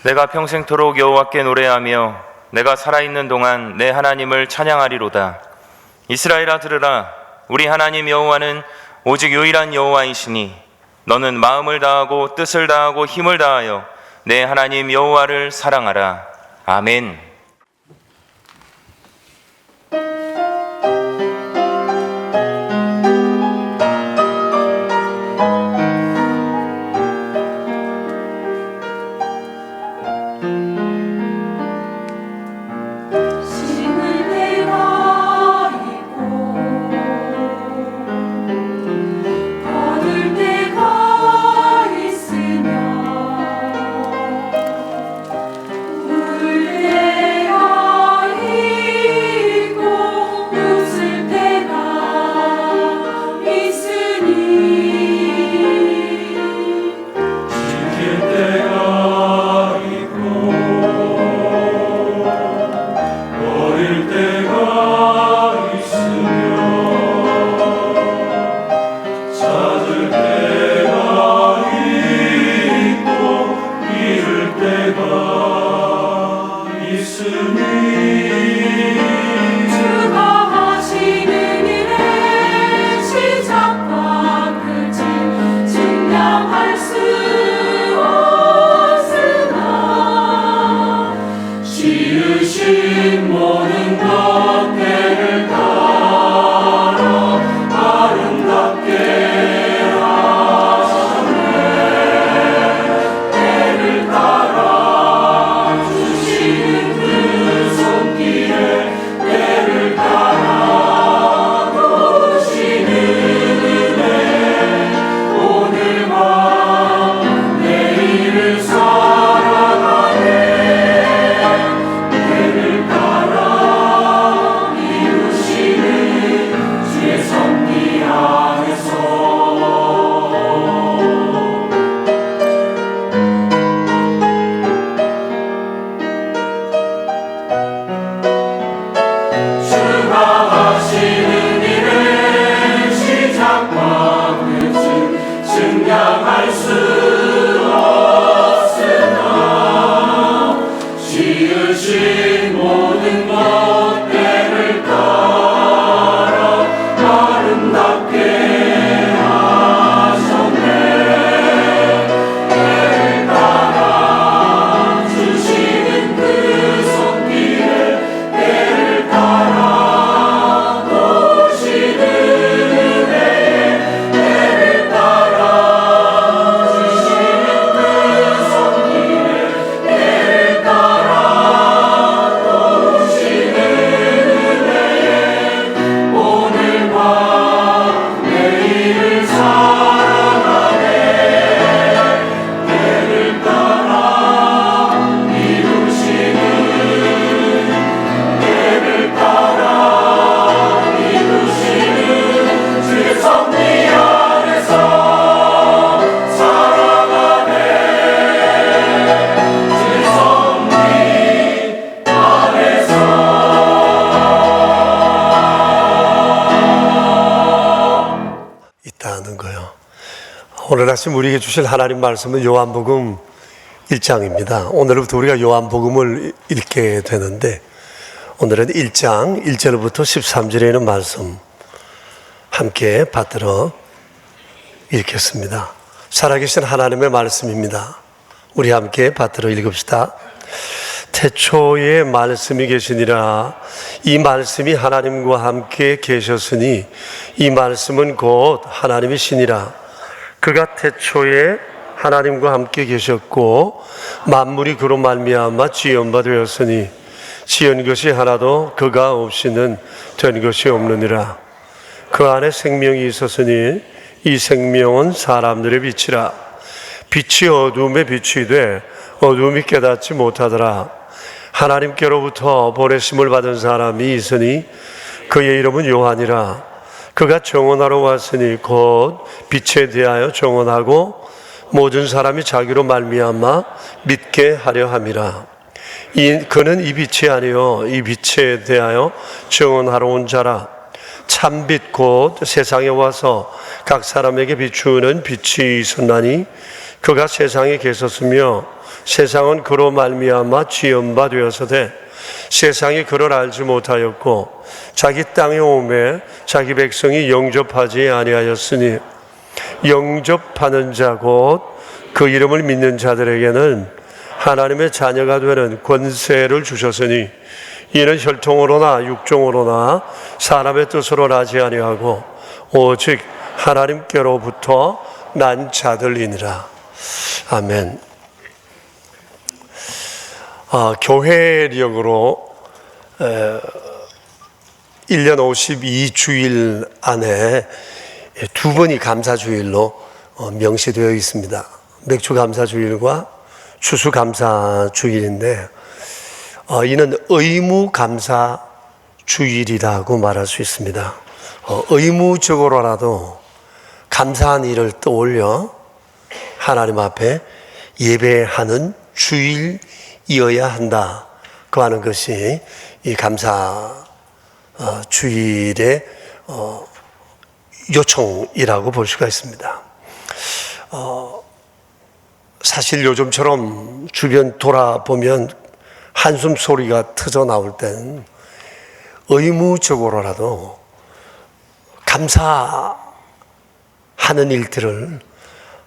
내가 평생토록 여호와께 노래하며 내가 살아있는 동안 내 하나님을 찬양하리로다. 이스라엘아 들으라. 우리 하나님 여호와는 오직 유일한 여호와이시니 너는 마음을 다하고 뜻을 다하고 힘을 다하여 내 하나님 여호와를 사랑하라. 아멘. 오늘 아침 우리에게 주실 하나님 말씀은 요한복음 1장입니다. 오늘부터 우리가 요한복음을 읽게 되는데 오늘은 1장 1절부터 13절에 있는 말씀 함께 받들어 읽겠습니다. 살아계신 하나님의 말씀입니다. 우리 함께 받들어 읽읍시다. 태초에 말씀이 계시니라. 이 말씀이 하나님과 함께 계셨으니 이 말씀은 곧 하나님이시니라. 그가 태초에 하나님과 함께 계셨고 만물이 그로 말미암아 지은 바 되었으니 지은 것이 하나도 그가 없이는 된 것이 없느니라. 그 안에 생명이 있었으니 이 생명은 사람들의 빛이라. 빛이 어두움에 빛이 돼 어두움이 깨닫지 못하더라. 하나님께로부터 보내심을 받은 사람이 있으니 그의 이름은 요한이라. 그가 정언하러 왔으니 곧 빛에 대하여 정언하고 모든 사람이 자기로 말미암아 믿게 하려 함이라. 그는 이 빛이 아니요 이 빛에 대하여 정언하러 온 자라. 참빛 곧 세상에 와서 각 사람에게 비추는 빛이 있었나니 그가 세상에 계셨으며 세상은 그로 말미암아 지은 바 되어서되 세상이 그를 알지 못하였고 자기 땅에 오매 자기 백성이 영접하지 아니하였으니 영접하는 자 곧 그 이름을 믿는 자들에게는 하나님의 자녀가 되는 권세를 주셨으니 이는 혈통으로나 육종으로나 사람의 뜻으로 나지 아니하고 오직 하나님께로부터 난 자들이니라. 아멘. 교회력으로 1년 52주일 안에 두 번이 감사주일로 명시되어 있습니다. 맥주감사주일과 추수감사주일인데 이는 의무감사주일이라고 말할 수 있습니다. 의무적으로라도 감사한 일을 떠올려 하나님 앞에 예배하는 주일이어야 한다. 그 하는 것이 이 감사주일의 요청이라고 볼 수가 있습니다. 사실 요즘처럼 주변 돌아보면 한숨 소리가 터져 나올 땐 의무적으로라도 감사하는 일들을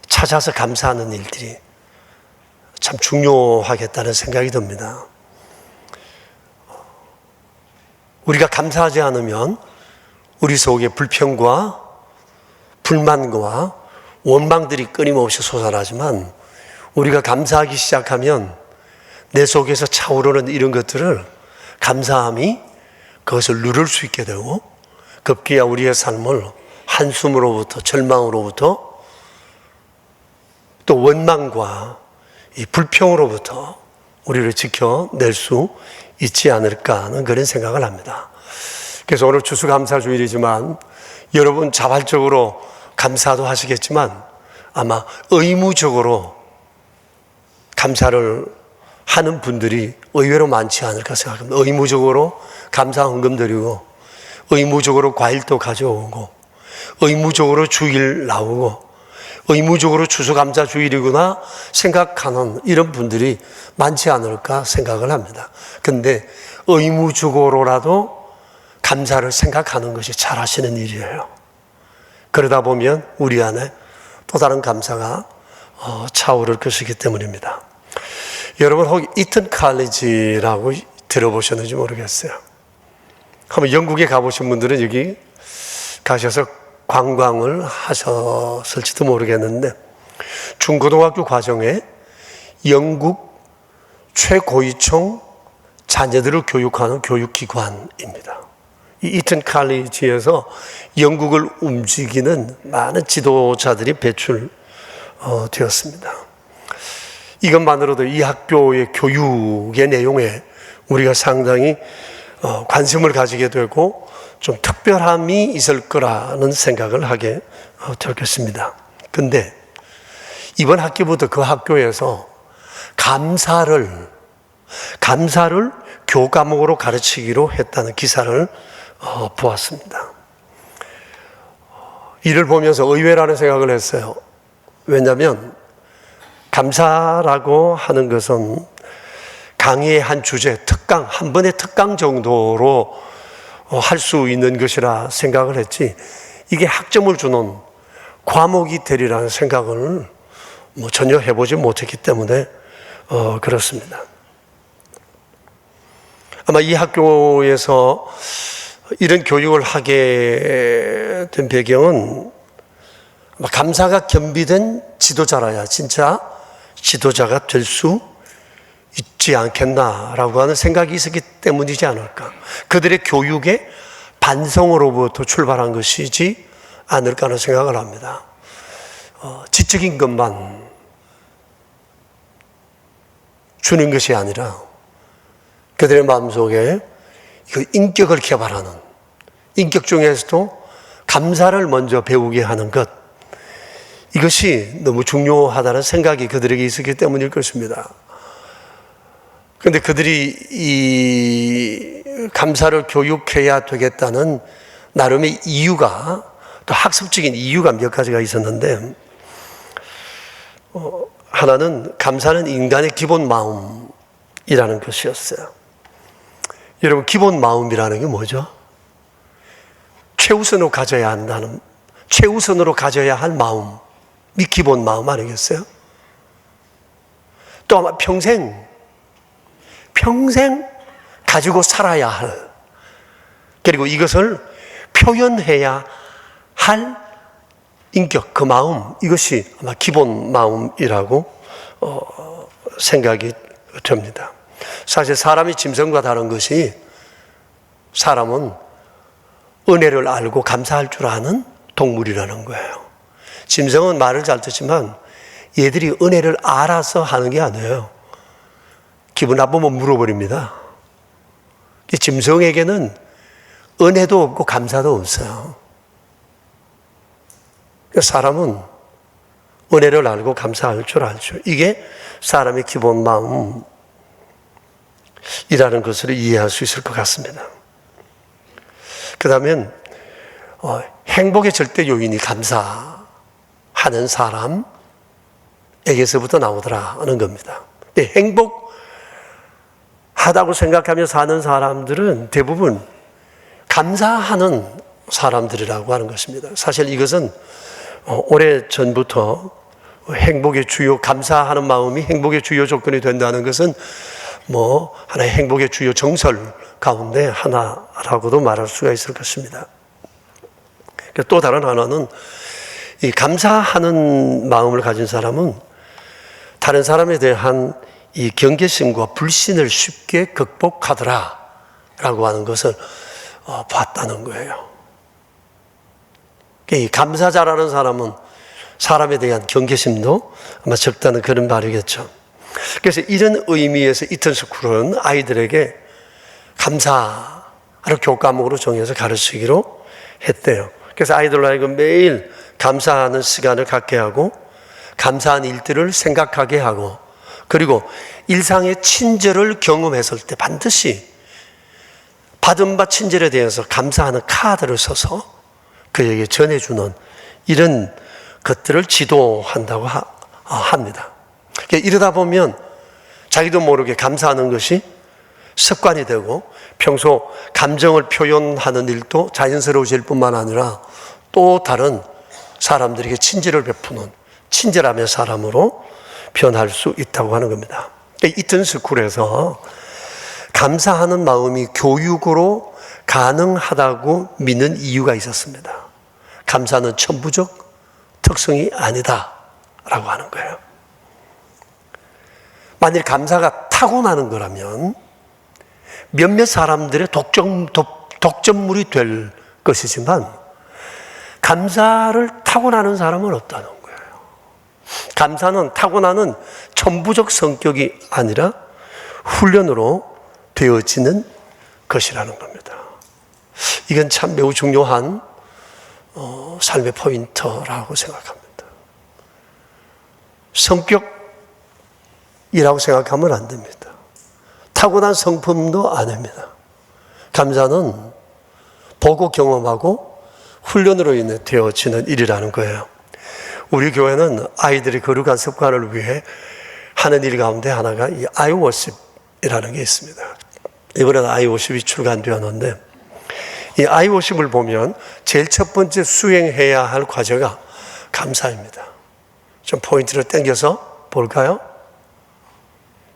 찾아서 감사하는 일들이 참 중요하겠다는 생각이 듭니다. 우리가 감사하지 않으면 우리 속에 불평과 불만과 원망들이 끊임없이 솟아나지만 우리가 감사하기 시작하면 내 속에서 차오르는 이런 것들을 감사함이 그것을 누를 수 있게 되고 급기야 우리의 삶을 한숨으로부터 절망으로부터 또 원망과 이 불평으로부터 우리를 지켜낼 수 있지 않을까 하는 그런 생각을 합니다. 그래서 오늘 추수감사주일이지만 여러분 자발적으로 감사도 하시겠지만 아마 의무적으로 감사를 하는 분들이 의외로 많지 않을까 생각합니다. 의무적으로 감사 헌금 드리고 의무적으로 과일도 가져오고 의무적으로 주일 나오고 의무적으로 추수감사주일이구나 생각하는 이런 분들이 많지 않을까 생각을 합니다. 근데 의무적으로라도 감사를 생각하는 것이 잘하시는 일이에요. 그러다 보면 우리 안에 또 다른 감사가 차오를 것이기 때문입니다. 여러분 혹시 이튼 칼리지라고 들어보셨는지 모르겠어요. 한번 영국에 가보신 분들은 여기 가셔서 관광을 하셨을지도 모르겠는데 중고등학교 과정에 영국 최고위층 자녀들을 교육하는 교육기관입니다. 이 이튼 칼리지에서 영국을 움직이는 많은 지도자들이 배출되었습니다. 이것만으로도 이 학교의 교육의 내용에 우리가 상당히 관심을 가지게 되고 좀 특별함이 있을 거라는 생각을 하게 될 것입니다. 근데 이번 학기부터 그 학교에서 감사를 교과목으로 가르치기로 했다는 기사를 보았습니다. 이를 보면서 의외라는 생각을 했어요. 왜냐하면 감사라고 하는 것은 강의의 한 주제, 특강, 한 번의 특강 정도로 할 수 있는 것이라 생각을 했지 이게 학점을 주는 과목이 되리라는 생각을 전혀 해보지 못했기 때문에 그렇습니다. 아마 이 학교에서 이런 교육을 하게 된 배경은 감사가 겸비된 지도자라야 진짜 지도자가 될 수 있지 않겠나라고 하는 생각이 있었기 때문이지 않을까. 그들의 교육의 반성으로부터 출발한 것이지 않을까 하는 생각을 합니다. 지적인 것만 주는 것이 아니라 그들의 마음속에 그 인격을 개발하는, 인격 중에서도 감사를 먼저 배우게 하는 것, 이것이 너무 중요하다는 생각이 그들에게 있었기 때문일 것입니다. 그런데 그들이 이 감사를 교육해야 되겠다는 나름의 이유가, 또 학습적인 이유가 몇 가지가 있었는데, 하나는 감사는 인간의 기본 마음이라는 것이었어요. 여러분, 기본 마음이라는 게 뭐죠? 최우선으로 가져야 한다는, 최우선으로 가져야 할 마음이 기본 마음 아니겠어요? 또 아마 평생 가지고 살아야 할, 그리고 이것을 표현해야 할 인격, 그 마음, 이것이 아마 기본 마음이라고 생각이 듭니다. 사실 사람이 짐승과 다른 것이, 사람은 은혜를 알고 감사할 줄 아는 동물이라는 거예요. 짐승은 말을 잘 듣지만 얘들이 은혜를 알아서 하는 게 아니에요. 기분 나쁘면 물어버립니다. 이 짐승에게는 은혜도 없고 감사도 없어요. 사람은 은혜를 알고 감사할 줄 알죠. 이게 사람의 기본 마음이라는 것을 이해할 수 있을 것 같습니다. 그 다음엔 행복의 절대 요인이 감사하는 사람에게서부터 나오더라는 겁니다. 근데 행복하다고 생각하며 사는 사람들은 대부분 감사하는 사람들이라고 하는 것입니다. 사실 이것은 오래전부터 행복의 주요, 감사하는 마음이 행복의 주요 조건이 된다는 것은 하나의 행복의 주요 정설 가운데 하나라고도 말할 수가 있을 것입니다. 또 다른 하나는, 이 감사하는 마음을 가진 사람은 다른 사람에 대한 이 경계심과 불신을 쉽게 극복하더라라고 하는 것을 봤다는 거예요. 이 감사자라는 사람은 사람에 대한 경계심도 아마 적다는 그런 말이겠죠. 그래서 이런 의미에서 이턴스쿨은 아이들에게 감사를 교과목으로 정해서 가르치기로 했대요. 그래서 아이들로 하여금 매일 감사하는 시간을 갖게 하고, 감사한 일들을 생각하게 하고, 그리고 일상의 친절을 경험했을 때 반드시 받은 바 친절에 대해서 감사하는 카드를 써서 그에게 전해주는 이런 것들을 지도한다고 합니다. 이러다 보면 자기도 모르게 감사하는 것이 습관이 되고, 평소 감정을 표현하는 일도 자연스러워질 뿐만 아니라 또 다른 사람들에게 친절을 베푸는 친절함의 사람으로 변할 수 있다고 하는 겁니다. 이턴스쿨에서 감사하는 마음이 교육으로 가능하다고 믿는 이유가 있었습니다. 감사는 천부적 특성이 아니다라고 하는 거예요. 만일 감사가 타고나는 거라면 몇몇 사람들의 독점물이 될 것이지만, 감사를 타고나는 사람은 없다는 거예요. 감사는 타고나는 천부적 성격이 아니라 훈련으로 되어지는 것이라는 겁니다. 이건 참 매우 중요한 삶의 포인트라고 생각합니다. 성격이라고 생각하면 안 됩니다. 타고난 성품도 아닙니다. 감사는 보고 경험하고 훈련으로 인해 되어지는 일이라는 거예요. 우리 교회는 아이들이 거룩한 습관을 위해 하는 일 가운데 하나가 이 아이워십이라는 게 있습니다. 이번에는 아이워십이 출간되었는데, 이 아이워십을 보면 제일 첫 번째 수행해야 할 과제가 감사입니다. 좀 포인트를 당겨서 볼까요?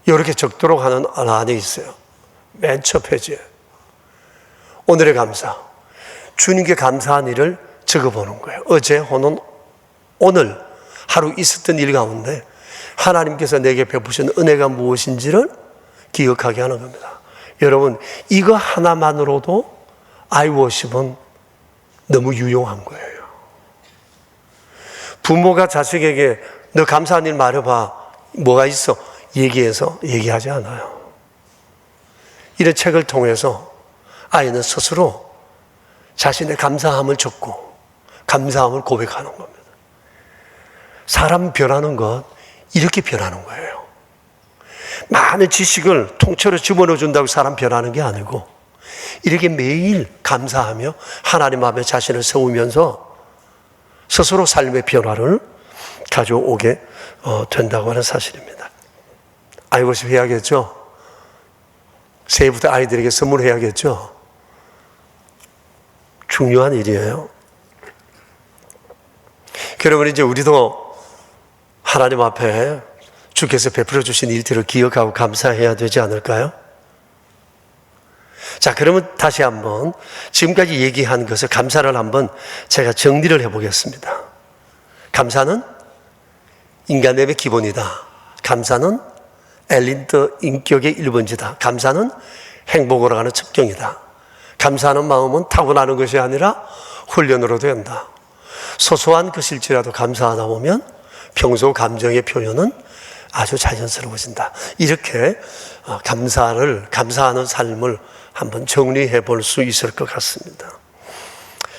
이렇게 적도록 하는 안에 있어요. 맨 첫 페이지에 오늘의 감사, 주님께 감사한 일을 적어보는 거예요. 어제 혹은 오늘 하루 있었던 일 가운데 하나님께서 내게 베푸신 은혜가 무엇인지를 기억하게 하는 겁니다. 여러분, 이거 하나만으로도 아이워십은 너무 유용한 거예요. 부모가 자식에게 너 감사한 일 말해봐, 뭐가 있어? 얘기하지 않아요. 이런 책을 통해서 아이는 스스로 자신의 감사함을 적고 감사함을 고백하는 겁니다. 사람 변하는 것, 이렇게 변하는 거예요. 많은 지식을 통째로 집어넣어 준다고 사람 변하는 게 아니고, 이렇게 매일 감사하며 하나님 앞에 자신을 세우면서 스스로 삶의 변화를 가져오게 된다고 하는 사실입니다. 아이버십 해야겠죠? 새해부터 아이들에게 선물해야겠죠? 중요한 일이에요. 그러면 이제 우리도 하나님 앞에 주께서 베풀어 주신 일들을 기억하고 감사해야 되지 않을까요? 자, 그러면 다시 한번 지금까지 얘기한 것을 감사를 한번 제가 정리를 해보겠습니다. 감사는 인간됨의 기본이다. 감사는 엘린트 인격의 1번지다. 감사는 행복으로 가는 첩경이다. 감사하는 마음은 타고나는 것이 아니라 훈련으로 된다. 소소한 것일지라도 감사하다 보면 평소 감정의 표현은 아주 자연스러워진다. 이렇게 감사하는 삶을 한번 정리해 볼 수 있을 것 같습니다.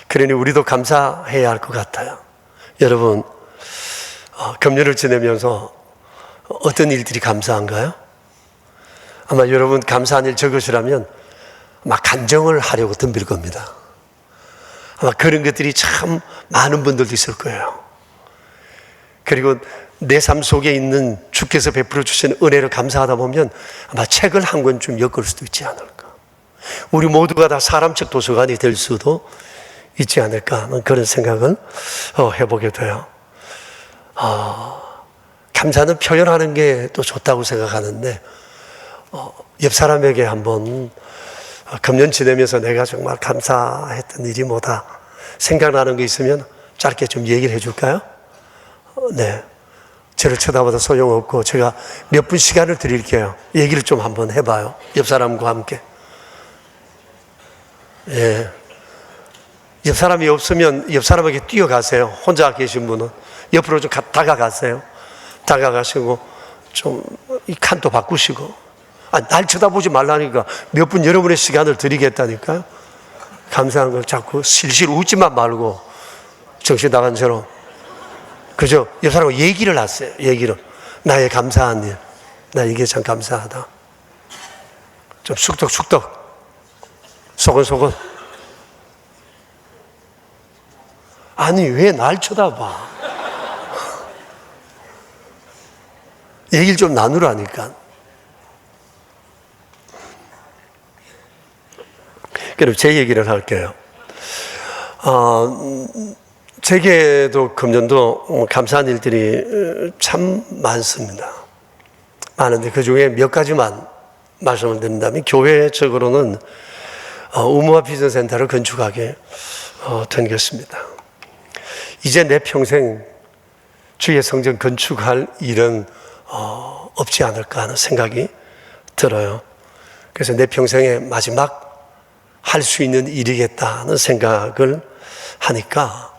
그러니 우리도 감사해야 할 것 같아요. 여러분, 금년을 지내면서 어떤 일들이 감사한가요? 아마 여러분 감사한 일 적으시라면 아마 간정을 하려고 덤빌 겁니다. 아마 그런 것들이 참 많은 분들도 있을 거예요. 그리고 내 삶 속에 있는 주께서 베풀어 주신 은혜를 감사하다 보면 아마 책을 한 권쯤 엮을 수도 있지 않을까. 우리 모두가 다 사람책 도서관이 될 수도 있지 않을까 하는 그런 생각을 해보게 돼요. 감사는 표현하는 게 또 좋다고 생각하는데 옆 사람에게 한번 금년 지내면서 내가 정말 감사했던 일이 뭐다 생각나는 게 있으면 짧게 좀 얘기를 해줄까요? 네. 저를 쳐다봐도 소용없고 제가 몇 분 시간을 드릴게요. 얘기를 좀 한번 해봐요. 옆 사람과 함께. 예. 옆 사람이 없으면 옆 사람에게 뛰어가세요. 혼자 계신 분은 옆으로 좀 다가가세요. 다가가시고 좀 이 칸도 바꾸시고. 날 쳐다보지 말라니까 몇 분 여러분의 시간을 드리겠다니까요. 감사한 걸 자꾸 실실 웃지만 말고 정신 나간 채로. 그죠? 옆 사람과 얘기를 하세요. 얘기를. 나의 감사한 일. 나 이게 참 감사하다. 좀 숙덕. 소곤소곤. 아니, 왜 날 쳐다봐? 얘기를 좀 나누라니까. 그럼 제 얘기를 할게요. 제게도 금년도 감사한 일들이 참 많습니다. 많은데 그 중에 몇 가지만 말씀을 드린다면 교회적으로는 우무와 비전센터를 건축하게 된 것입니다. 이제 내 평생 주의 성전 건축할 일은 없지 않을까 하는 생각이 들어요. 그래서 내 평생의 마지막 할 수 있는 일이겠다는 생각을 하니까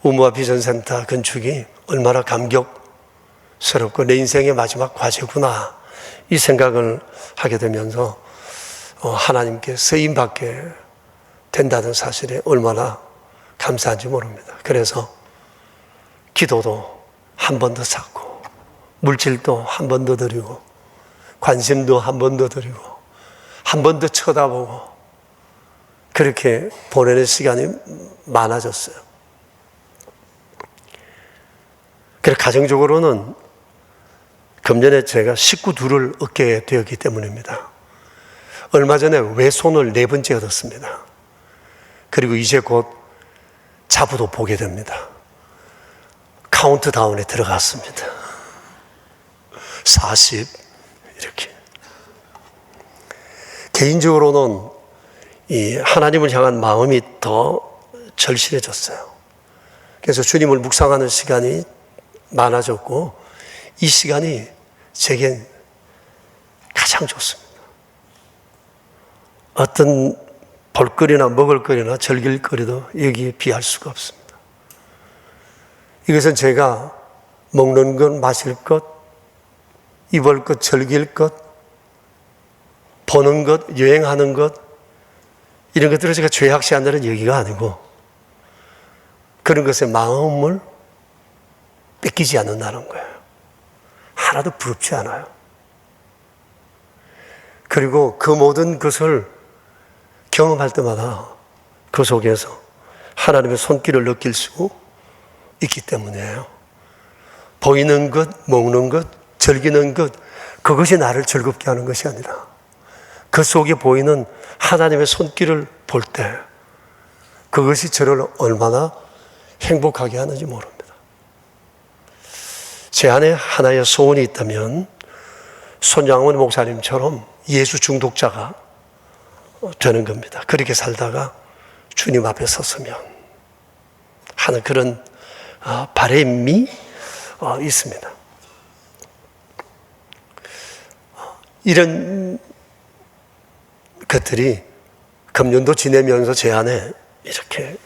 우무와 비전센터 건축이 얼마나 감격스럽고 내 인생의 마지막 과제구나 이 생각을 하게 되면서 하나님께 쓰임받게 된다는 사실에 얼마나 감사한지 모릅니다. 그래서 기도도 한 번 더 쌓고 물질도 한 번 더 드리고 관심도 한 번 더 드리고 한 번 더 쳐다보고 그렇게 보내는 시간이 많아졌어요. 그래서 가정적으로는 금년에 제가 식구 둘을 얻게 되었기 때문입니다. 얼마 전에 외손을 4번째 얻었습니다. 그리고 이제 곧 자부도 보게 됩니다. 카운트다운에 들어갔습니다. 40 이렇게. 개인적으로는 이 하나님을 향한 마음이 더 절실해졌어요. 그래서 주님을 묵상하는 시간이 많아졌고 이 시간이 제겐 가장 좋습니다. 어떤 볼거리나 먹을거리나 즐길거리도 여기에 비할 수가 없습니다. 이것은 제가 먹는 것, 마실 것, 입을 것, 즐길 것, 보는 것, 여행하는 것 이런 것들을 제가 죄악시한다는 얘기가 아니고 그런 것에 마음을 뺏기지 않는다는 거예요. 하나도 부럽지 않아요. 그리고 그 모든 것을 경험할 때마다 그 속에서 하나님의 손길을 느낄 수 있기 때문이에요. 보이는 것, 먹는 것, 즐기는 것, 그것이 나를 즐겁게 하는 것이 아니라 그 속에 보이는 하나님의 손길을 볼 때 그것이 저를 얼마나 행복하게 하는지 모릅니다. 제 안에 하나의 소원이 있다면 손양원 목사님처럼 예수 중독자가 되는 겁니다. 그렇게 살다가 주님 앞에 섰으면 하는 그런 바람이 있습니다. 이런 것들이 금년도 지내면서 제 안에 이렇게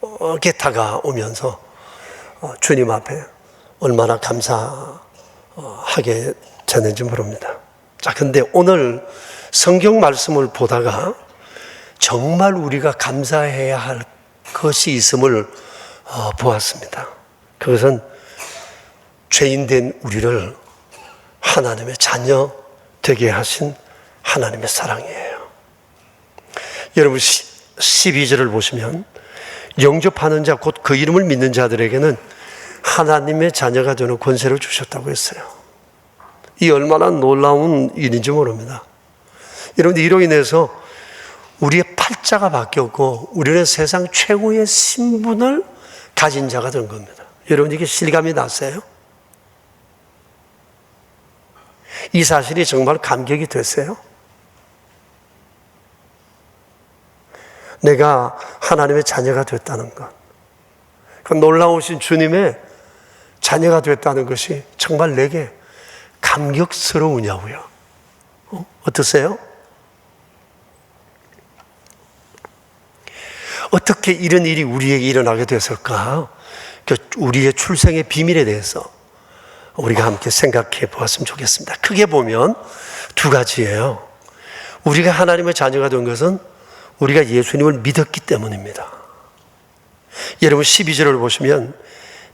크게 다가오면서 주님 앞에 얼마나 감사하게 되는지 모릅니다. 자, 근데 오늘 성경 말씀을 보다가 정말 우리가 감사해야 할 것이 있음을 보았습니다. 그것은 죄인된 우리를 하나님의 자녀 되게 하신 하나님의 사랑이에요. 여러분 12절을 보시면 영접하는 자 곧 그 이름을 믿는 자들에게는 하나님의 자녀가 되는 권세를 주셨다고 했어요. 이 얼마나 놀라운 일인지 모릅니다. 여러분 이로 인해서 우리의 팔자가 바뀌었고 우리는 세상 최고의 신분을 가진 자가 된 겁니다. 여러분 이게 실감이 나세요? 이 사실이 정말 감격이 됐어요? 내가 하나님의 자녀가 됐다는 것, 그 놀라우신 주님의 자녀가 됐다는 것이 정말 내게 감격스러우냐고요. 어떠세요? 어떻게 이런 일이 우리에게 일어나게 됐을까? 우리의 출생의 비밀에 대해서 우리가 함께 생각해 보았으면 좋겠습니다. 크게 보면 두 가지예요. 우리가 하나님의 자녀가 된 것은 우리가 예수님을 믿었기 때문입니다. 여러분 12절을 보시면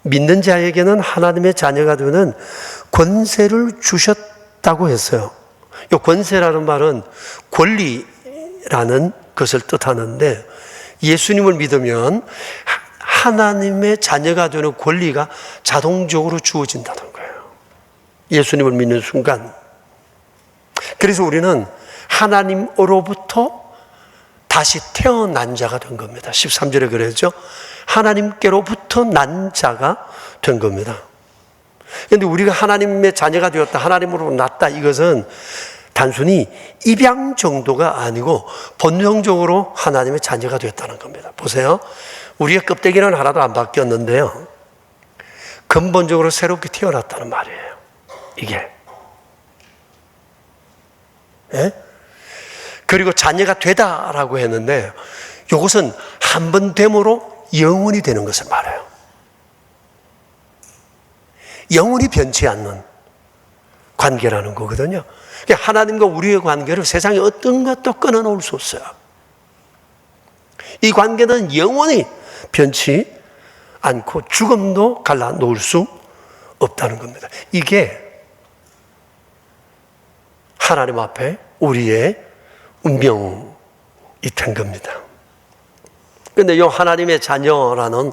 믿는 자에게는 하나님의 자녀가 되는 권세를 주셨다고 했어요. 이 권세라는 말은 권리라는 것을 뜻하는데 예수님을 믿으면 하나님의 자녀가 되는 권리가 자동적으로 주어진다는 거예요. 예수님을 믿는 순간. 그래서 우리는 하나님으로부터 다시 태어난 자가 된 겁니다. 13절에 그랬죠. 하나님께로부터 난 자가 된 겁니다. 그런데 우리가 하나님의 자녀가 되었다, 하나님으로 났다, 이것은 단순히 입양 정도가 아니고 본능적으로 하나님의 자녀가 되었다는 겁니다. 보세요. 우리의 껍데기는 하나도 안 바뀌었는데요, 근본적으로 새롭게 태어났다는 말이에요. 이게. 예? 그리고 자녀가 되다라고 했는데 이것은 한 번 됨으로 영원히 되는 것을 말해요. 영원히 변치 않는 관계라는 거거든요. 하나님과 우리의 관계를 세상에 어떤 것도 끊어놓을 수 없어요. 이 관계는 영원히 변치 않고 죽음도 갈라놓을 수 없다는 겁니다. 이게 하나님 앞에 우리의 운명이 된 겁니다. 그런데 이 하나님의 자녀라는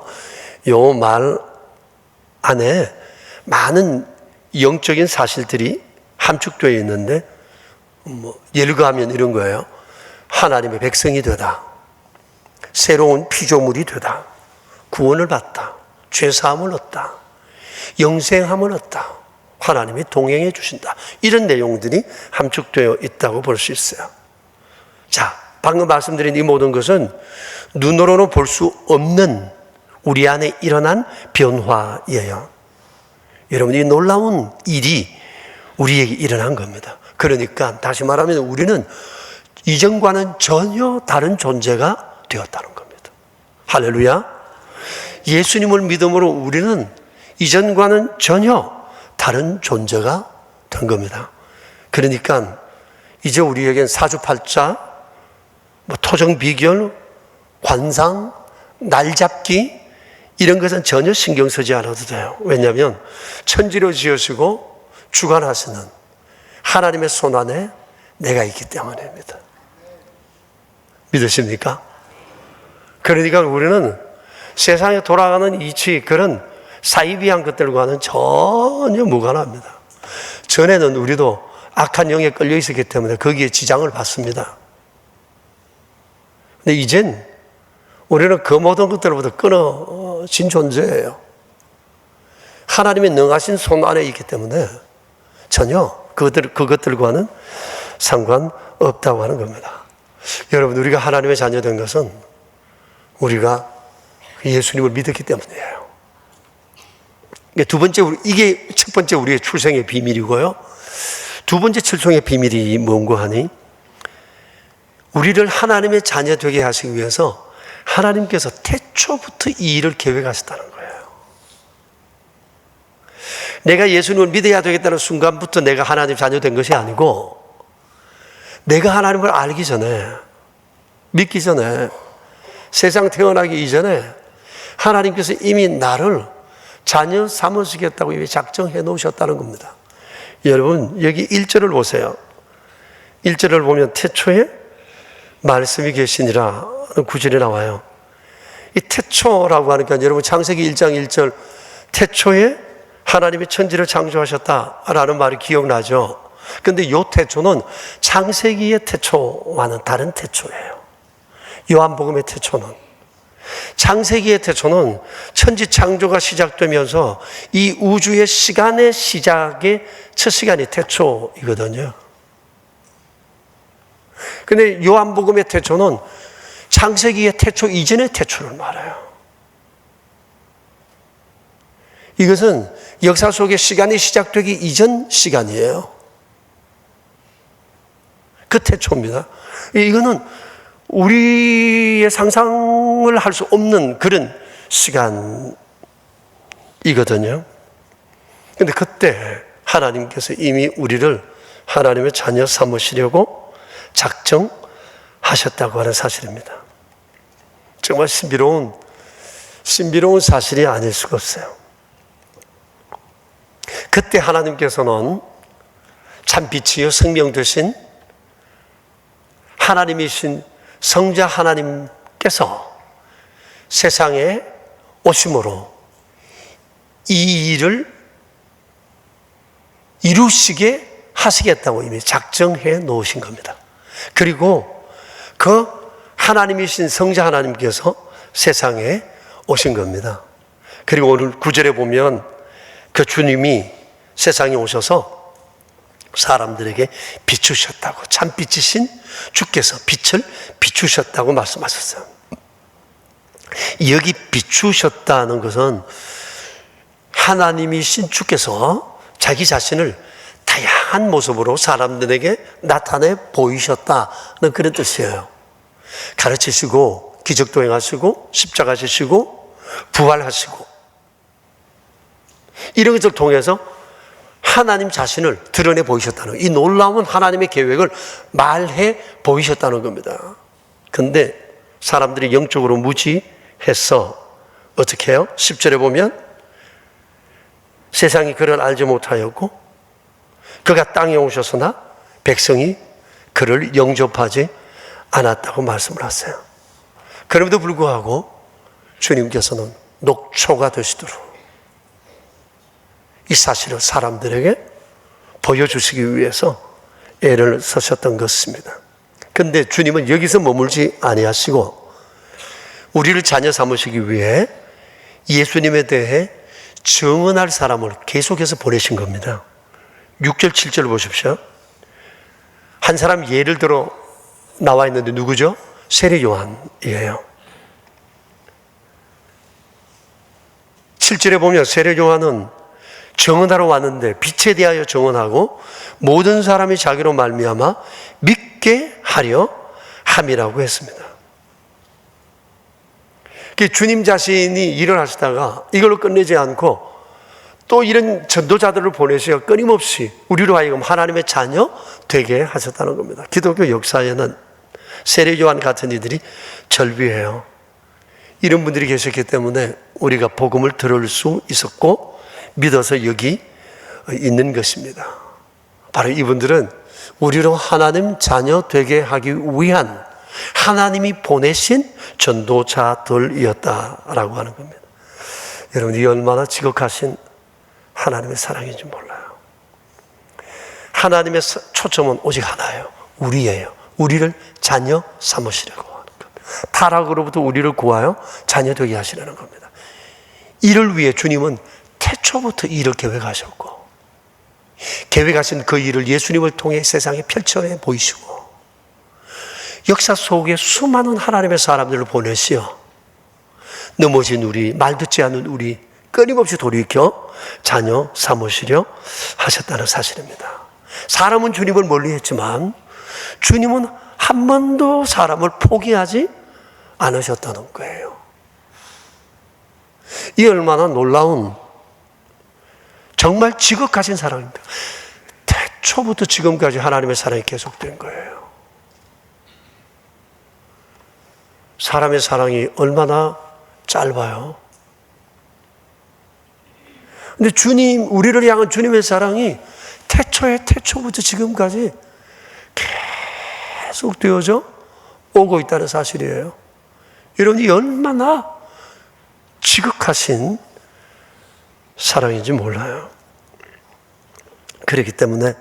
이 말 안에 많은 영적인 사실들이 함축되어 있는데, 예를 들면 이런 거예요. 하나님의 백성이 되다, 새로운 피조물이 되다, 구원을 받다, 죄사함을 얻다, 영생함을 얻다, 하나님이 동행해 주신다, 이런 내용들이 함축되어 있다고 볼 수 있어요. 자, 방금 말씀드린 이 모든 것은 눈으로는 볼 수 없는 우리 안에 일어난 변화예요. 여러분, 이 놀라운 일이 우리에게 일어난 겁니다. 그러니까 다시 말하면 우리는 이전과는 전혀 다른 존재가 되었다는 겁니다. 할렐루야. 예수님을 믿음으로 우리는 이전과는 전혀 다른 존재가 된 겁니다. 그러니까 이제 우리에겐 사주팔자, 토정 비결, 관상, 날잡기, 이런 것은 전혀 신경 쓰지 않아도 돼요. 왜냐하면 천지를 지으시고 주관하시는 하나님의 손 안에 내가 있기 때문입니다. 믿으십니까? 그러니까 우리는 세상에 돌아가는 이치, 그런 사이비한 것들과는 전혀 무관합니다. 전에는 우리도 악한 영에 끌려 있었기 때문에 거기에 지장을 받습니다. 근데 이젠 우리는 그 모든 것들로부터 끊어진 존재예요. 하나님의 능하신 손 안에 있기 때문에 전혀 그것들과는 상관없다고 하는 겁니다. 여러분, 우리가 하나님의 자녀된 것은 우리가 예수님을 믿었기 때문이에요. 이게 첫 번째 우리의 출생의 비밀이고요. 두 번째 출생의 비밀이 뭔가 하니, 우리를 하나님의 자녀 되게 하시기 위해서 하나님께서 태초부터 이 일을 계획하셨다는 거예요. 내가 예수님을 믿어야 되겠다는 순간부터 내가 하나님 자녀 된 것이 아니고, 내가 하나님을 알기 전에, 믿기 전에, 세상 태어나기 이전에 하나님께서 이미 나를 자녀 삼으시겠다고 이미 작정해 놓으셨다는 겁니다. 여러분, 여기 1절을 보세요. 1절을 보면 태초에 말씀이 계시니라 구절이 나와요. 이 태초라고 하니까 여러분, 창세기 1장 1절 태초에 하나님이 천지를 창조하셨다라는 말이 기억나죠? 근데 이 태초는 창세기의 태초와는 다른 태초예요. 요한복음의 태초는, 창세기의 태초는 천지 창조가 시작되면서 이 우주의 시간의 시작의 첫 시간이 태초이거든요. 근데 요한복음의 태초는 창세기의 태초 이전의 태초를 말해요. 이것은 역사 속에 시간이 시작되기 이전 시간이에요. 그 태초입니다. 이거는 우리의 상상을 할 수 없는 그런 시간이거든요. 그런데 그때 하나님께서 이미 우리를 하나님의 자녀 삼으시려고 작정하셨다고 하는 사실입니다. 정말 신비로운 사실이 아닐 수가 없어요. 그때 하나님께서는 참 빛이요 생명 되신 하나님이신 성자 하나님께서 세상에 오심으로 이 일을 이루시게 하시겠다고 이미 작정해 놓으신 겁니다. 그리고 그 하나님이신 성자 하나님께서 세상에 오신 겁니다. 그리고 오늘 9절에 보면 그 주님이 세상에 오셔서 사람들에게 비추셨다고, 참빛이신 주께서 빛을 비추셨다고 말씀하셨어요. 여기 비추셨다는 것은 하나님이신 주께서 자기 자신을 다양한 모습으로 사람들에게 나타내 보이셨다는 그런 뜻이에요. 가르치시고 기적도 행하시고 십자가 지시고 부활하시고 이런 것을 통해서 하나님 자신을 드러내 보이셨다는, 이 놀라운 하나님의 계획을 말해 보이셨다는 겁니다. 근데 사람들이 영적으로 무지해서 어떻게 해요? 10절에 보면 세상이 그를 알지 못하였고 그가 땅에 오셨으나 백성이 그를 영접하지 않았다고 말씀을 하세요. 그럼에도 불구하고 주님께서는 녹초가 되시도록 이 사실을 사람들에게 보여주시기 위해서 애를 쓰셨던 것입니다. 그런데 주님은 여기서 머물지 아니하시고 우리를 자녀 삼으시기 위해 예수님에 대해 증언할 사람을 계속해서 보내신 겁니다. 6절 7절 보십시오. 한 사람 예를 들어 나와 있는데 누구죠? 세례 요한이에요. 7절에 보면 세례 요한은 증언하러 왔는데 빛에 대하여 증언하고 모든 사람이 자기로 말미암아 믿게 하려 함이라고 했습니다. 주님 자신이 일을 하시다가 이걸로 끝내지 않고 또 이런 전도자들을 보내셔 끊임없이 우리로 하여금 하나님의 자녀 되게 하셨다는 겁니다. 기독교 역사에는 세례 요한 같은 이들이 절비해요. 이런 분들이 계셨기 때문에 우리가 복음을 들을 수 있었고 믿어서 여기 있는 것입니다. 바로 이분들은 우리로 하나님 자녀 되게 하기 위한 하나님이 보내신 전도자들이었다라고 하는 겁니다. 여러분, 이 얼마나 지극하신 하나님의 사랑인지 몰라요. 하나님의 초점은 오직 하나예요. 우리예요. 우리를 자녀 삼으시려고 하는 겁니다. 타락으로부터 우리를 구하여 자녀 되게 하시려는 겁니다. 이를 위해 주님은 태초부터 일을 계획하셨고, 계획하신 그 일을 예수님을 통해 세상에 펼쳐내 보이시고, 역사 속에 수많은 하나님의 사람들을 보내시어 넘어진 우리, 말 듣지 않는 우리 끊임없이 돌이켜 자녀 삼으시려 하셨다는 사실입니다. 사람은 주님을 멀리했지만 주님은 한 번도 사람을 포기하지 않으셨다는 거예요. 이 얼마나 놀라운, 정말 지극하신 사랑입니다. 태초부터 지금까지 하나님의 사랑이 계속된 거예요. 사람의 사랑이 얼마나 짧아요. 근데 주님, 우리를 향한 주님의 사랑이 태초부터 지금까지 계속 되어져 오고 있다는 사실이에요. 여러분이 얼마나 지극하신 사랑인지 몰라요. 그렇기 때문에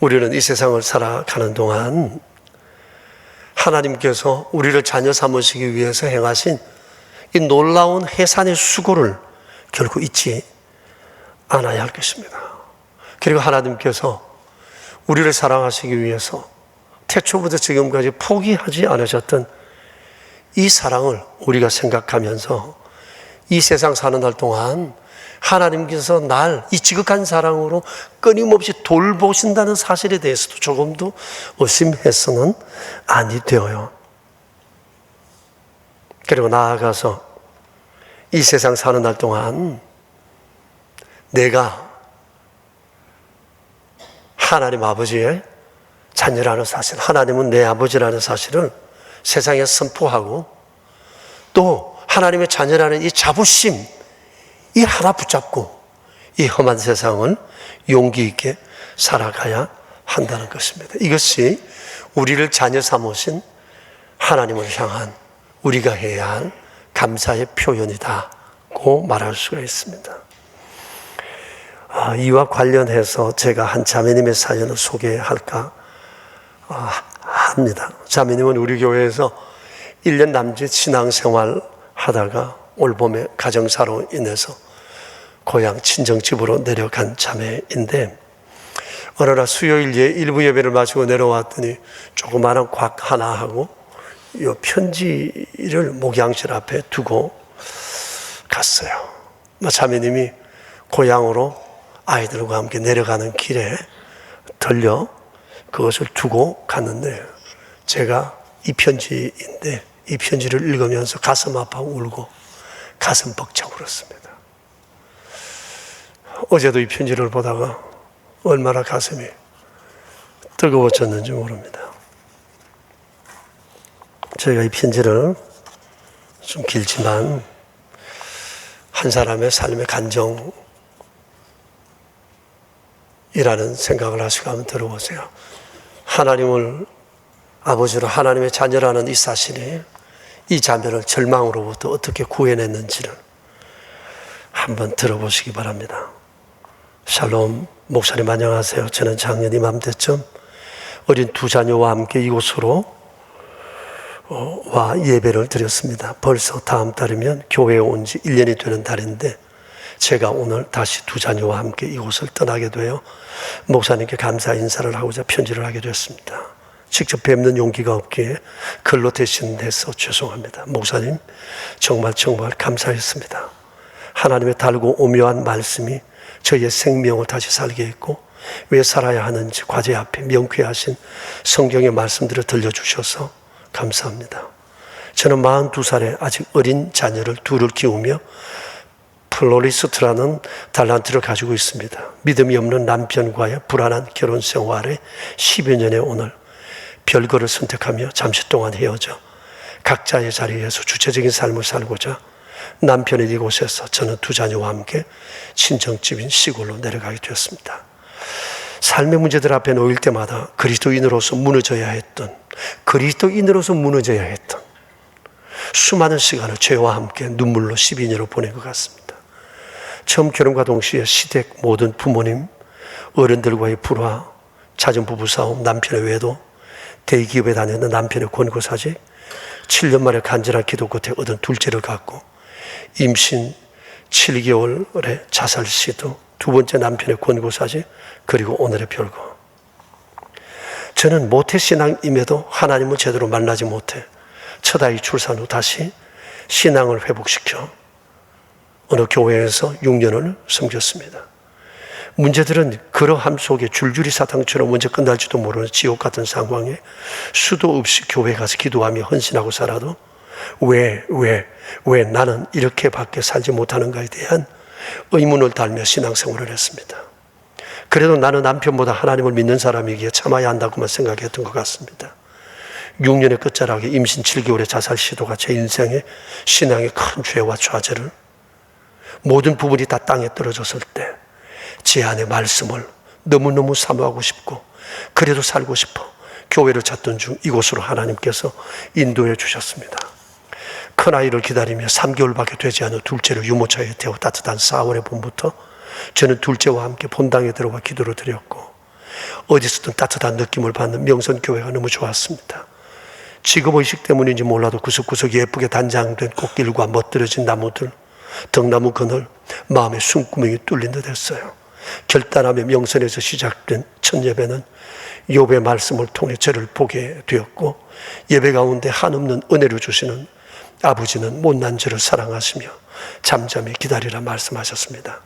우리는 이 세상을 살아가는 동안 하나님께서 우리를 자녀 삼으시기 위해서 행하신 이 놀라운 해산의 수고를 결코 잊지 않아야 할 것입니다. 그리고 하나님께서 우리를 사랑하시기 위해서 태초부터 지금까지 포기하지 않으셨던 이 사랑을 우리가 생각하면서 이 세상 사는 날 동안 하나님께서 날 이 지극한 사랑으로 끊임없이 돌보신다는 사실에 대해서도 조금도 의심해서는 아니 되어요. 그리고 나아가서 이 세상 사는 날 동안 내가 하나님 아버지의 자녀라는 사실, 하나님은 내 아버지라는 사실을 세상에 선포하고, 또 하나님의 자녀라는 이 자부심, 이 하나 붙잡고 이 험한 세상을 용기 있게 살아가야 한다는 것입니다. 이것이 우리를 자녀 삼으신 하나님을 향한 우리가 해야 할 감사의 표현이다고 말할 수가 있습니다. 이와 관련해서 제가 한 자매님의 사연을 소개할까 합니다. 자매님은 우리 교회에서 1년 남짓 신앙생활 하다가 올 봄에 가정사로 인해서 고향 친정집으로 내려간 자매인데, 어느 날 수요일에 일부 예배를 마치고 내려왔더니 조그마한 곽 하나 하고 이 편지를 목양실 앞에 두고 갔어요. 자매님이 고향으로 아이들과 함께 내려가는 길에 들려 그것을 두고 갔는데, 제가 이 편지인데 이 편지를 읽으면서 가슴 아파하고 울고 가슴 벅차고 그렇습니다. 어제도 이 편지를 보다가 얼마나 가슴이 뜨거워졌는지 모릅니다. 저희가 이 편지를 좀 길지만 한 사람의 삶의 간정이라는 생각을 하시고 한번 들어보세요. 하나님을 아버지로 하나님의 자녀라는 이 사실이 이 자매를 절망으로부터 어떻게 구해냈는지를 한번 들어보시기 바랍니다. 샬롬, 목사님 안녕하세요. 저는 작년 이맘때쯤 어린 두 자녀와 함께 이곳으로 와 예배를 드렸습니다. 벌써 다음 달이면 교회에 온 지 1년이 되는 달인데 제가 오늘 다시 두 자녀와 함께 이곳을 떠나게 되어 목사님께 감사 인사를 하고자 편지를 하게 됐습니다. 직접 뵙는 용기가 없기에 글로 대신해서 죄송합니다. 목사님, 정말 감사했습니다. 하나님의 달고 오묘한 말씀이 저희의 생명을 다시 살게 했고, 왜 살아야 하는지 과제 앞에 명쾌하신 성경의 말씀들을 들려주셔서 감사합니다. 저는 42살에 아직 어린 자녀를 둘을 키우며 플로리스트라는 달란트를 가지고 있습니다. 믿음이 없는 남편과의 불안한 결혼 생활에 10여 년의 오늘 별거를 선택하며 잠시 동안 헤어져 각자의 자리에서 주체적인 삶을 살고자 남편의 이곳에서 저는 두 자녀와 함께 친정집인 시골로 내려가게 되었습니다. 삶의 문제들 앞에 놓일 때마다 그리스도인으로서 무너져야 했던 수많은 시간을 죄와 함께 눈물로 12년을 보낸 것 같습니다. 처음 결혼과 동시에 시댁 모든 부모님, 어른들과의 불화, 잦은 부부싸움, 남편의 외도, 대기업에 다니는 남편의 권고사직, 7년 만에 간절한 기도 끝에 얻은 둘째를 갖고 임신 7개월에 자살 시도, 두 번째 남편의 권고사직, 그리고 오늘의 별거. 저는 모태신앙임에도 하나님을 제대로 만나지 못해 첫 아이 출산 후 다시 신앙을 회복시켜 어느 교회에서 6년을 섬겼습니다. 문제들은 그러함 속에 줄줄이 사탕처럼 언제 끝날지도 모르는 지옥 같은 상황에 수도 없이 교회 가서 기도하며 헌신하고 살아도 왜 나는 이렇게밖에 살지 못하는가에 대한 의문을 달며 신앙생활을 했습니다. 그래도 나는 남편보다 하나님을 믿는 사람이기에 참아야 한다고만 생각했던 것 같습니다. 6년의 끝자락에 임신 7개월의 자살 시도가 제 인생의 신앙의 큰 죄와 좌절을, 모든 부분이 다 땅에 떨어졌을 때 제 안의 말씀을 너무너무 사모하고 싶고 그래도 살고 싶어 교회를 찾던 중 이곳으로 하나님께서 인도해 주셨습니다. 큰아이를 기다리며 3개월밖에 되지 않은 둘째를 유모차에 태워 따뜻한 4월의 봄부터 저는 둘째와 함께 본당에 들어가 기도를 드렸고 어디서든 따뜻한 느낌을 받는 명선교회가 너무 좋았습니다. 직업의식 때문인지 몰라도 구석구석 예쁘게 단장된 꽃길과 멋들어진 나무들, 등나무 그늘, 마음의 숨구멍이 뚫린 듯 했어요. 결단하며 명선에서 시작된 첫 예배는 욥의 말씀을 통해 저를 보게 되었고, 예배 가운데 한없는 은혜를 주시는 아버지는 못난 저를 사랑하시며 잠잠히 기다리라 말씀하셨습니다.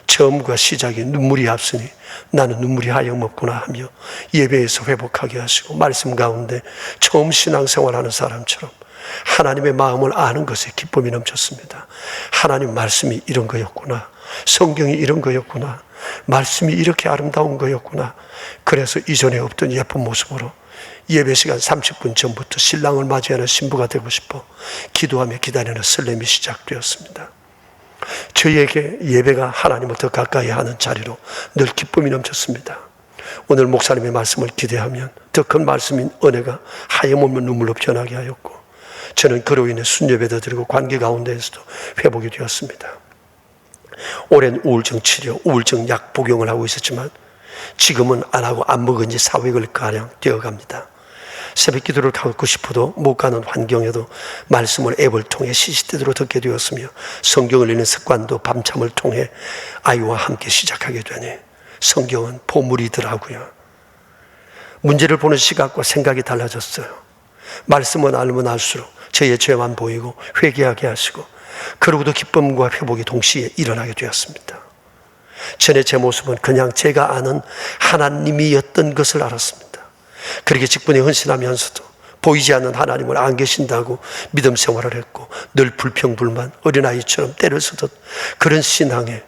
처음과 시작이 눈물이 앞서니 나는 눈물이 하염없구나 하며 예배에서 회복하게 하시고, 말씀 가운데 처음 신앙생활하는 사람처럼 하나님의 마음을 아는 것에 기쁨이 넘쳤습니다. 하나님 말씀이 이런 거였구나, 성경이 이런 거였구나, 말씀이 이렇게 아름다운 거였구나. 그래서 이전에 없던 예쁜 모습으로 예배 시간 30분 전부터 신랑을 맞이하는 신부가 되고 싶어 기도하며 기다리는 설렘이 시작되었습니다. 저희에게 예배가 하나님을 더 가까이 하는 자리로 늘 기쁨이 넘쳤습니다. 오늘 목사님의 말씀을 기대하면 더 큰 말씀인 은혜가 하염없는 눈물로 변하게 하였고, 저는 그로 인해 순예배도 드리고 관계 가운데에서도 회복이 되었습니다. 오랜 우울증 치료, 우울증 약 복용을 하고 있었지만 지금은 안 하고 안 먹은 지 4개월가량 되어갑니다. 새벽 기도를 가고 싶어도 못 가는 환경에도 말씀을 앱을 통해 시시때대로 듣게 되었으며, 성경을 읽는 습관도 밤참을 통해 아이와 함께 시작하게 되니 성경은 보물이더라고요. 문제를 보는 시각과 생각이 달라졌어요. 말씀은 알면 알수록 저의 죄만 보이고 회개하게 하시고, 그러고도 기쁨과 회복이 동시에 일어나게 되었습니다. 전에 제 모습은 그냥 제가 아는 하나님이었던 것을 알았습니다. 그렇게 직분에 헌신하면서도 보이지 않는 하나님을 안 계신다고 믿음 생활을 했고, 늘 불평불만, 어린아이처럼 때를 쓰듯 그런 신앙이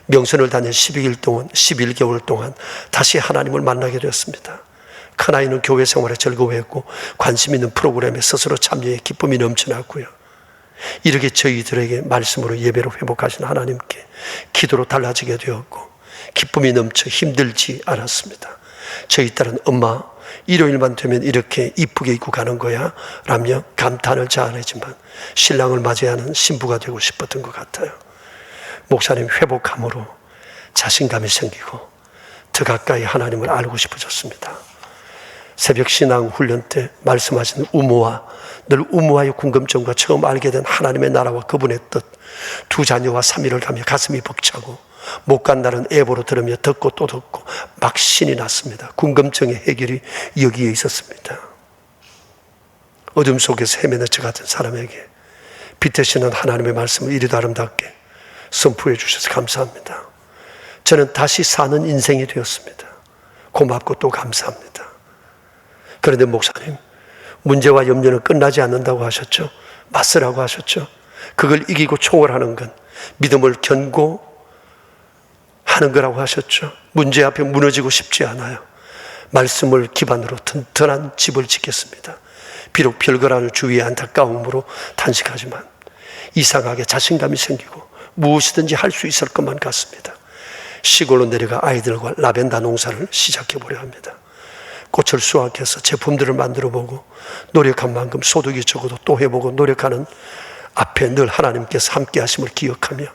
명선을 다닌 11개월 동안 다시 하나님을 만나게 되었습니다. 큰아이는 교회 생활에 즐거워했고 관심 있는 프로그램에 스스로 참여해 기쁨이 넘쳐났고요. 이렇게 저희들에게 말씀으로 예배로 회복하신 하나님께 기도로 달라지게 되었고 기쁨이 넘쳐 힘들지 않았습니다. 저희 딸은 엄마, 일요일만 되면 이렇게 이쁘게 입고 가는 거야? 라며 감탄을 자아내지만 신랑을 맞이하는 신부가 되고 싶었던 것 같아요. 목사님 회복함으로 자신감이 생기고 더 가까이 하나님을 알고 싶어졌습니다. 새벽 신앙 훈련 때 말씀하신 우모와, 늘 우모와의 궁금증과 처음 알게 된 하나님의 나라와 그분의 뜻, 두 자녀와 3일을 가며 가슴이 벅차고 못 간 날은 앱으로 들으며 듣고 또 듣고 막 신이 났습니다. 궁금증의 해결이 여기에 있었습니다. 어둠 속에서 헤매는 저 같은 사람에게 빛되시는 하나님의 말씀을 이리도 아름답게 선포해 주셔서 감사합니다. 저는 다시 사는 인생이 되었습니다. 고맙고 또 감사합니다. 그런데 목사님, 문제와 염려는 끝나지 않는다고 하셨죠? 맞서라고 하셨죠? 그걸 이기고 초월하는 건 믿음을 견고하는 거라고 하셨죠? 문제 앞에 무너지고 싶지 않아요. 말씀을 기반으로 튼튼한 집을 짓겠습니다. 비록 별거라는 주위의 안타까움으로 탄식하지만 이상하게 자신감이 생기고 무엇이든지 할 수 있을 것만 같습니다. 시골로 내려가 아이들과 라벤더 농사를 시작해보려 합니다. 꽃을 수확해서 제품들을 만들어보고 노력한 만큼 소득이 적어도 또 해보고 노력하는 앞에 늘 하나님께서 함께 하심을 기억하며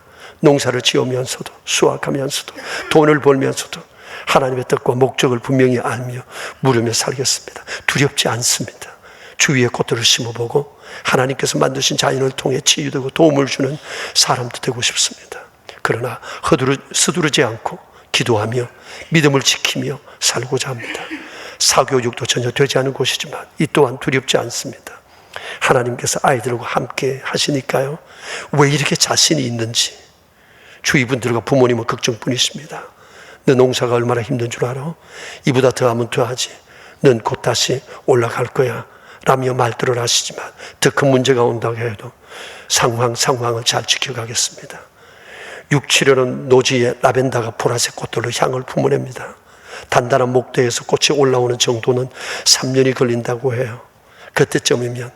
농사를 지으면서도 수확하면서도 돈을 벌면서도 하나님의 뜻과 목적을 분명히 알며 물으며 살겠습니다. 두렵지 않습니다. 주위에 꽃들을 심어보고 하나님께서 만드신 자연을 통해 치유되고 도움을 주는 사람도 되고 싶습니다. 그러나 서두르지 않고 기도하며 믿음을 지키며 살고자 합니다. 사교육도 전혀 되지 않은 곳이지만 이 또한 두렵지 않습니다. 하나님께서 아이들과 함께 하시니까요, 왜 이렇게 자신이 있는지. 주위 분들과 부모님은 걱정뿐이십니다. 너 농사가 얼마나 힘든 줄 알아? 이보다 더하면 더하지. 넌 곧 다시 올라갈 거야 라며 말들을 하시지만 더 큰 문제가 온다고 해도 상황을 잘 지켜가겠습니다. 6, 7월은 노지에 라벤더가 보라색 꽃들로 향을 품어냅니다. 단단한 목대에서 꽃이 올라오는 정도는 3년이 걸린다고 해요. 그때쯤이면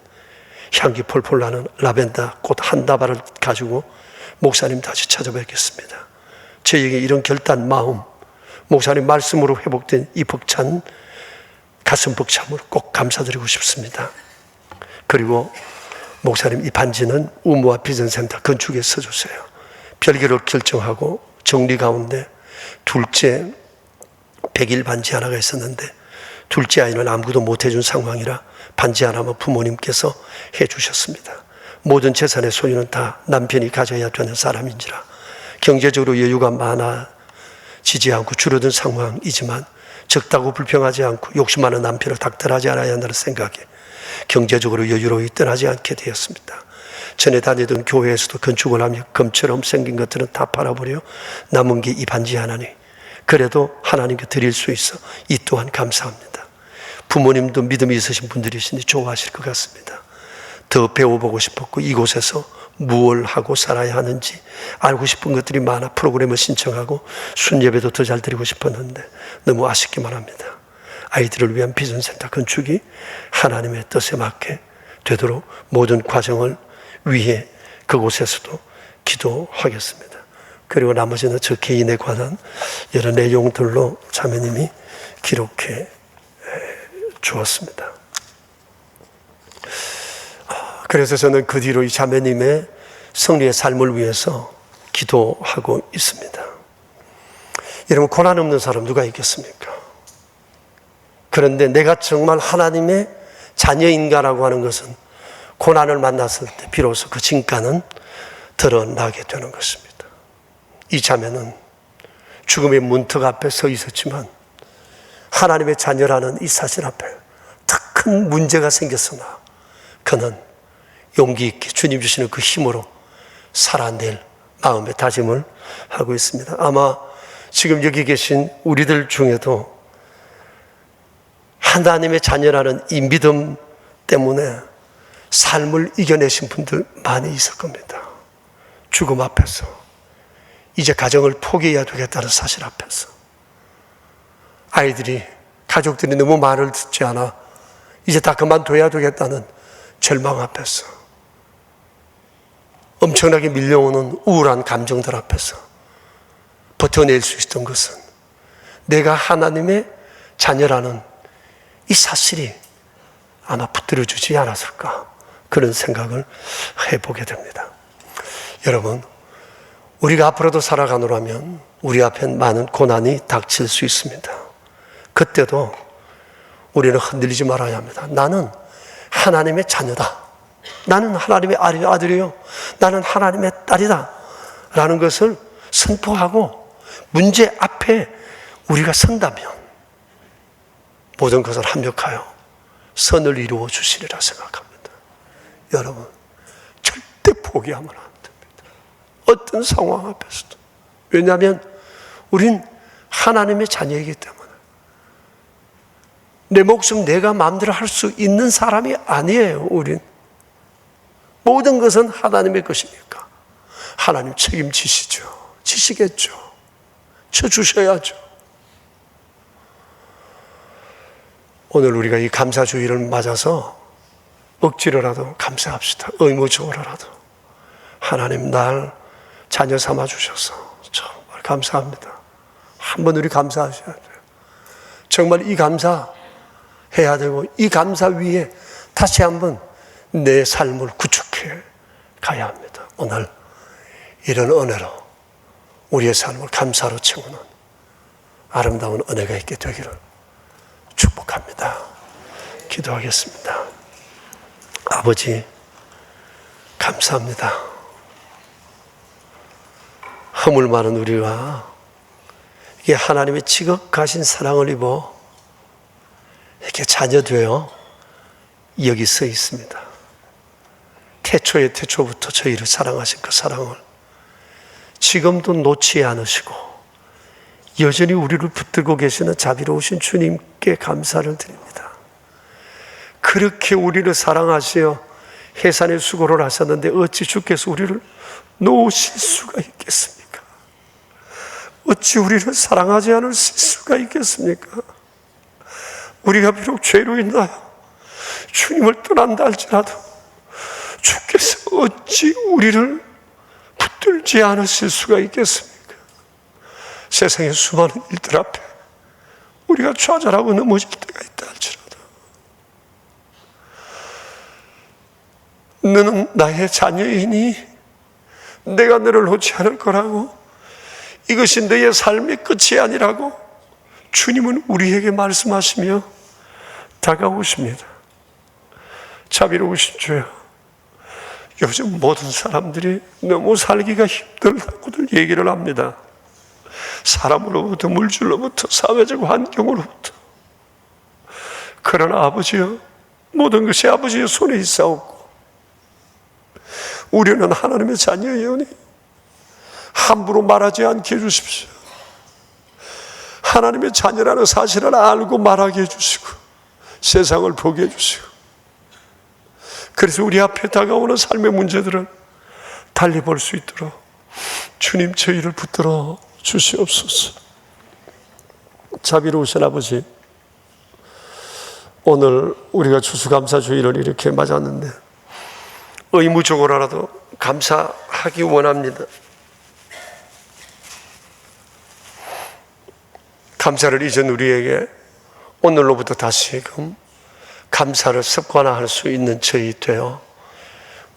향기 폴폴 나는 라벤더 꽃 한 다발을 가지고 목사님 다시 찾아뵙겠습니다. 저에게 이런 결단 마음, 목사님 말씀으로 회복된 이 벅찬 가슴 벅참으로 꼭 감사드리고 싶습니다. 그리고 목사님 이 반지는 우모와 비전센터 건축에 써주세요. 별개로 결정하고 정리 가운데 둘째 100일 반지 하나가 있었는데 둘째 아이는 아무것도 못해준 상황이라 반지 하나만 부모님께서 해주셨습니다. 모든 재산의 소유는 다 남편이 가져야 되는 사람인지라 경제적으로 여유가 많아지지 않고 줄어든 상황이지만 적다고 불평하지 않고 욕심 많은 남편을 닥달하지 않아야 한다는 생각에 경제적으로 여유로이 떠나지 않게 되었습니다. 전에 다니던 교회에서도 건축을 하며 검처럼 생긴 것들은 다 팔아버려 남은 게 이 반지 하나니 그래도 하나님께 드릴 수 있어 이 또한 감사합니다. 부모님도 믿음이 있으신 분들이시니 좋아하실 것 같습니다. 더 배워보고 싶었고 이곳에서 무엇을 하고 살아야 하는지 알고 싶은 것들이 많아 프로그램을 신청하고 순예배도 더 잘 드리고 싶었는데 너무 아쉽기만 합니다. 아이들을 위한 비전센터 건축이 하나님의 뜻에 맞게 되도록 모든 과정을 위해 그곳에서도 기도하겠습니다. 그리고 나머지는 저 개인에 관한 여러 내용들로 자매님이 기록해 주었습니다. 그래서 저는 그 뒤로 이 자매님의 승리의 삶을 위해서 기도하고 있습니다. 여러분, 고난 없는 사람 누가 있겠습니까? 그런데 내가 정말 하나님의 자녀인가라고 하는 것은 고난을 만났을 때 비로소 그 진가는 드러나게 되는 것입니다. 이 자매는 죽음의 문턱 앞에 서 있었지만 하나님의 자녀라는 이 사실 앞에 더 큰 문제가 생겼으나 그는 용기 있게 주님 주시는 그 힘으로 살아낼 마음의 다짐을 하고 있습니다. 아마 지금 여기 계신 우리들 중에도 하나님의 자녀라는 이 믿음 때문에 삶을 이겨내신 분들 많이 있을 겁니다. 죽음 앞에서 이제 가정을 포기해야 되겠다는 사실 앞에서 아이들이 가족들이 너무 말을 듣지 않아 이제 다 그만둬야 되겠다는 절망 앞에서 엄청나게 밀려오는 우울한 감정들 앞에서 버텨낼 수 있었던 것은 내가 하나님의 자녀라는 이 사실이 아마 붙들어주지 않았을까 그런 생각을 해보게 됩니다. 여러분, 우리가 앞으로도 살아가노라면 우리 앞엔 많은 고난이 닥칠 수 있습니다. 그때도 우리는 흔들리지 말아야 합니다. 나는 하나님의 자녀다. 나는 하나님의 아들이요. 나는 하나님의 딸이다. 라는 것을 선포하고 문제 앞에 우리가 선다면 모든 것을 합력하여 선을 이루어 주시리라 생각합니다. 여러분, 절대 포기하면 안 됩니다. 어떤 상황 앞에서도. 왜냐하면 우린 하나님의 자녀이기 때문에 내 목숨 내가 마음대로 할 수 있는 사람이 아니에요. 우린 모든 것은 하나님의 것이니까 하나님 책임지시죠. 지시겠죠. 쳐주셔야죠. 오늘 우리가 이 감사주의를 맞아서 억지로라도 감사합시다. 의무적으로라도 하나님 날 자녀 삼아 주셔서 정말 감사합니다. 한번 우리 감사하셔야 돼요. 정말 이 감사 해야 되고 이 감사 위에 다시 한번 내 삶을 구축해 가야 합니다. 오늘 이런 은혜로 우리의 삶을 감사로 채우는 아름다운 은혜가 있게 되기를 축복합니다. 기도하겠습니다. 아버지, 감사합니다. 허물 많은 우리가 이게 하나님의 지극하신 사랑을 입어 이렇게 자녀되어 여기 서 있습니다. 태초의 태초부터 저희를 사랑하신 그 사랑을 지금도 놓지 않으시고 여전히 우리를 붙들고 계시는 자비로우신 주님께 감사를 드립니다. 그렇게 우리를 사랑하시어 해산의 수고를 하셨는데 어찌 주께서 우리를 놓으실 수가 있겠습니까? 어찌 우리를 사랑하지 않을 수가 있겠습니까? 우리가 비록 죄로 인하여 주님을 떠난다 할지라도 주께서 어찌 우리를 붙들지 않으실 수가 있겠습니까? 세상의 수많은 일들 앞에 우리가 좌절하고 넘어질 때가 있다 할지라도 너는 나의 자녀이니 내가 너를 놓지 않을 거라고, 이것이 너의 삶의 끝이 아니라고 주님은 우리에게 말씀하시며 다가오십니다. 자비로우신 주여, 요즘 모든 사람들이 너무 살기가 힘들다고들 얘기를 합니다. 사람으로부터, 물질로부터, 사회적 환경으로부터. 그러나 아버지여, 모든 것이 아버지의 손에 있사옵고 우리는 하나님의 자녀이오니 함부로 말하지 않게 해주십시오. 하나님의 자녀라는 사실을 알고 말하게 해주시고 세상을 보게 해주시고, 그래서 우리 앞에 다가오는 삶의 문제들을 달리 볼 수 있도록 주님 저희를 붙들어 주시옵소서. 자비로우신 아버지, 오늘 우리가 추수감사주일을 이렇게 맞았는데 의무적으로라도 감사하기 원합니다. 감사를 잊은 우리에게 오늘로부터 다시금 감사를 습관화할 수 있는 저희 되어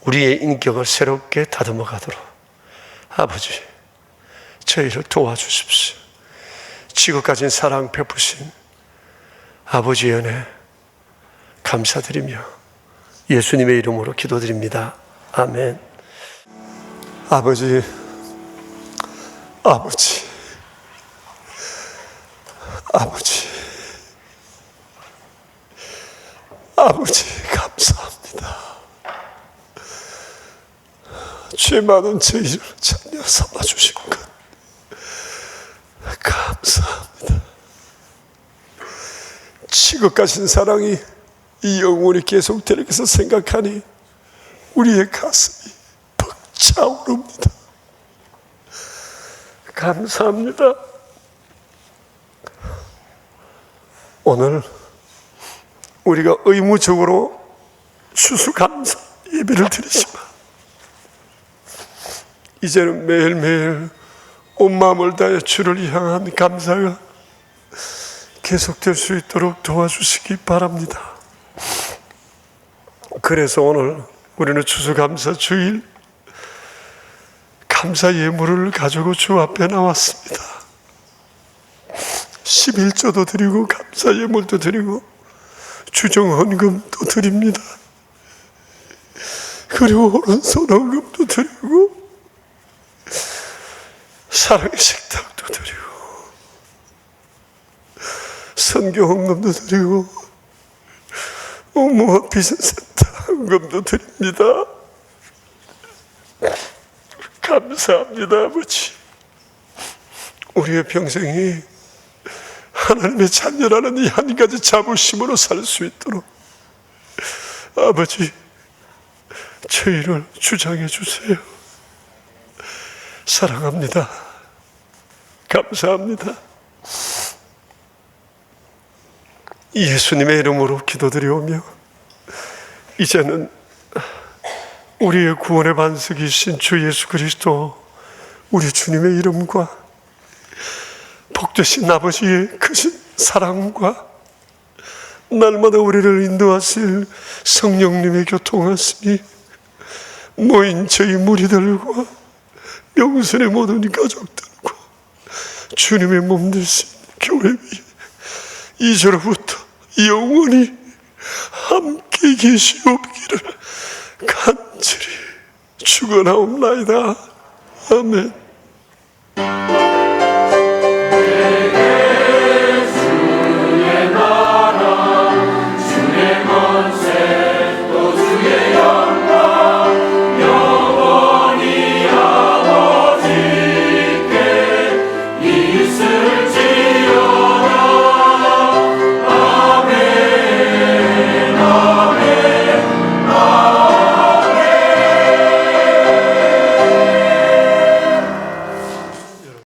우리의 인격을 새롭게 다듬어 가도록 아버지 저희를 도와주십시오. 지금까지 사랑 베푸신 아버지의 은혜 감사드리며 예수님의 이름으로 기도드립니다. 아멘. 아버지, 아버지, 아버지, 아버지, 감사합니다. 죄 많은 저희를 자녀 삼아주신 것 감사합니다. 지극하신 사랑이 이 영원히 계속될 것을 생각하니 우리의 가슴이 벅차오릅니다. 감사합니다. 오늘 우리가 의무적으로 추수감사 예배를 드리지만 이제는 매일매일 온 마음을 다해 주를 향한 감사가 계속될 수 있도록 도와주시기 바랍니다. 그래서 오늘 우리는 추수감사 주일 감사 예물을 가지고 주 앞에 나왔습니다. 11조도 드리고 감사 예물도 드리고 주정 헌금도 드립니다. 그리고 오른손 헌금도 드리고 사랑의 식탁도 드리고 선교 헌금도 드리고 무화 비전센터 헌금도 드립니다. 감사합니다. 아버지, 우리의 평생이 하나님의 자녀라는 이 한 가지 자부심으로 살 수 있도록 아버지 저희를 주장해 주세요. 사랑합니다. 감사합니다. 예수님의 이름으로 기도드리오며 이제는 우리의 구원의 반석이신 주 예수 그리스도 우리 주님의 이름과 복되신 아버지의 크신 사랑과 날마다 우리를 인도하실 성령님의 교통하심이 모인 저희 무리들과 명순의 모든 가족들과 주님의 몸 될 수 있는 교회 위에 이제로부터 영원히 함께 계시옵기를 간절히 축원하옵나이다. 아멘.